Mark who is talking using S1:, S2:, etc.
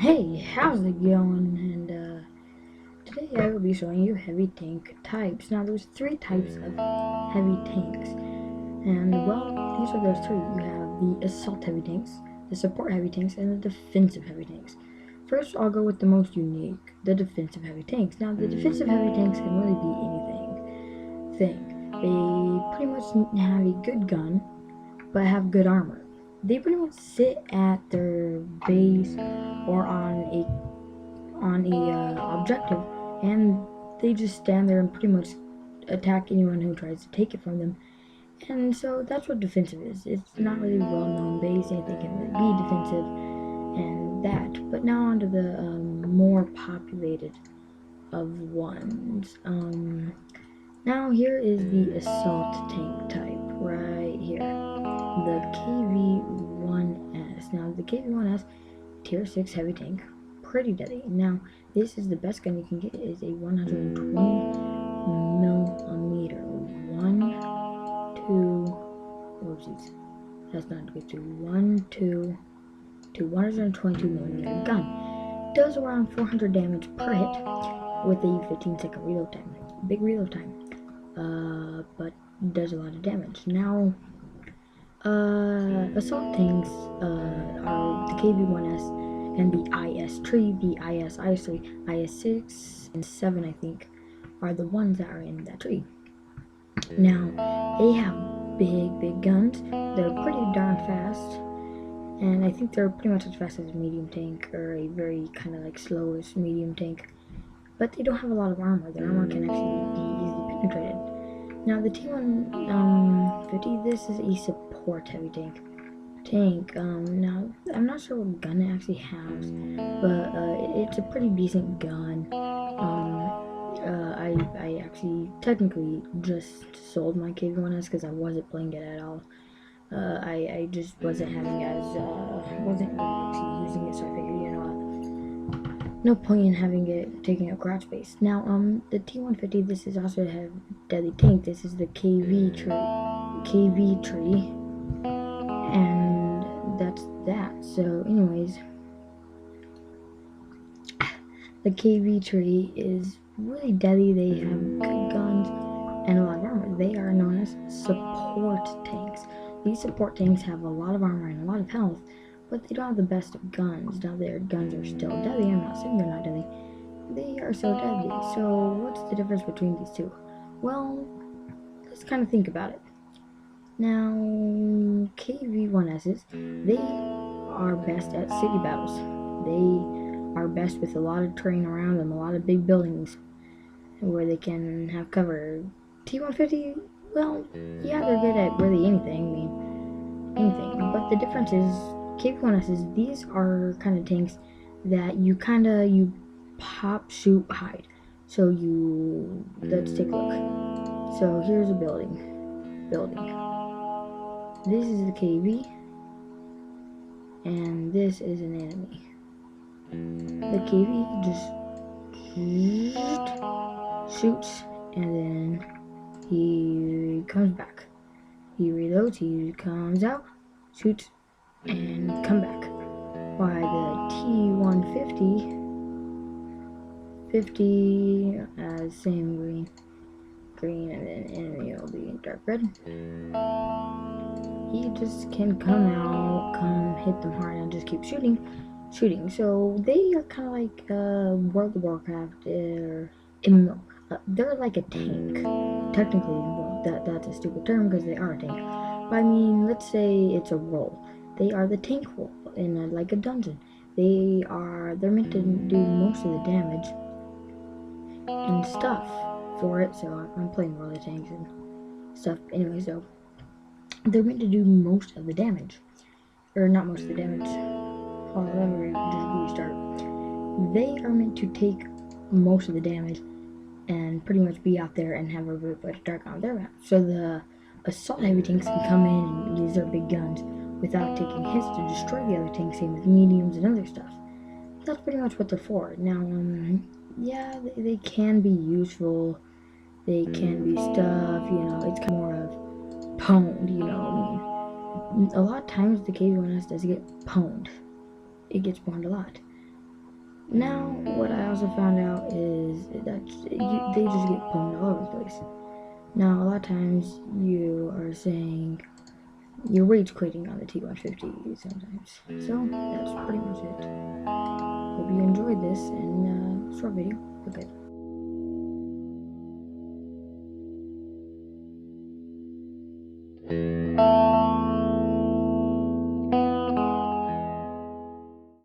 S1: Hey, how's it going? And today I will be showing you heavy tank types. Now there's three types of heavy tanks. And well, these are the three. You have the assault heavy tanks, the support heavy tanks, and the defensive heavy tanks. First, I'll go with the most unique, the defensive heavy tanks. Now the defensive heavy tanks can really be anything. They pretty much have a good gun, but have good armor. They pretty much sit at their base or on a objective, and they just stand there and pretty much attack anyone who tries to take it from them. And so that's what defensive is. It's not really well known base. Anything can really be defensive and that. But now onto the more populated of ones. Now here is the assault tank type right here. The KV-1S. Now the KV-1S, tier 6 heavy tank, pretty deadly. Now this is the best gun you can get. Is a 120 millimeter. Whoopsies. That's not good. 122 millimeter gun. Does around 400 damage per hit with a 15-second reload time. Big reload time. But does a lot of damage. Now, assault tanks are the KV-1S and the IS-3, the IS-3, IS-6, and 7, I think, are the ones that are in that tree. Now, they have big guns. They're pretty darn fast, and I think they're pretty much as fast as a medium tank, or a very kind of like slowish medium tank. But they don't have a lot of armor. Their armor can actually be easily penetrated. Now the T150, this is a support heavy tank. Now I'm not sure what gun it actually has, but it's a pretty decent gun. I actually technically just sold my KV-1S because I wasn't playing it at all. I just wasn't having wasn't really actually using it, so I figured, you know what, no point in having it taking up garage space. Now, the T150, this is also a deadly tank. This is the KV tree, and that's that. So, anyways, the KV tree is really deadly. They have good guns and a lot of armor. They are known as support tanks. These support tanks have a lot of armor and a lot of health, but they don't have the best of guns. Now their guns are still deadly. I'm not saying they're not deadly. They are so deadly. So what's the difference between these two? Well, let's kind of think about it. Now, KV-1Ss, they are best at city battles. They are best with a lot of terrain around them, a lot of big buildings where they can have cover. T150, well, yeah, they're good at really anything. But the difference is KV-1Ss, these are kind of tanks that you pop, shoot, hide. So let's take a look. So here's a building. This is the KV, and this is an enemy. The KV just shoots, and then he comes back. He reloads, he comes out, shoots, and come back. While the T150, same green, and then enemy will be dark red. He just can come hit them hard, and just keep shooting. So they are kind of like World of Warcraft, MMO. They're like a tank. Technically, well, that's a stupid term because they are a tank. But I mean, let's say it's a role. They are the tank role in like a dungeon. They're meant to do most of the damage and stuff for it. So I'm playing World of Tanks and stuff. Anyway, so they're meant to do most of the damage, or not most of the damage. Hold on, let me just restart. They are meant to take most of the damage and pretty much be out there and have a root but dark on their map. So the assault heavy tanks can come in and use their big guns without taking hits to destroy the other tanks, same with mediums and other stuff. That's pretty much what they're for. Now, yeah, they can be useful. They can be stuff, you know, it's kind of more of pwned, you know, I mean, a lot of times the KV-1S does get pwned. It gets pwned a lot. Now, what I also found out is that they just get pwned all over the place. Now, a lot of times you are saying you're rage quitting on the T150 sometimes. So, that's pretty much it. Hope you enjoyed this and short video. Okay.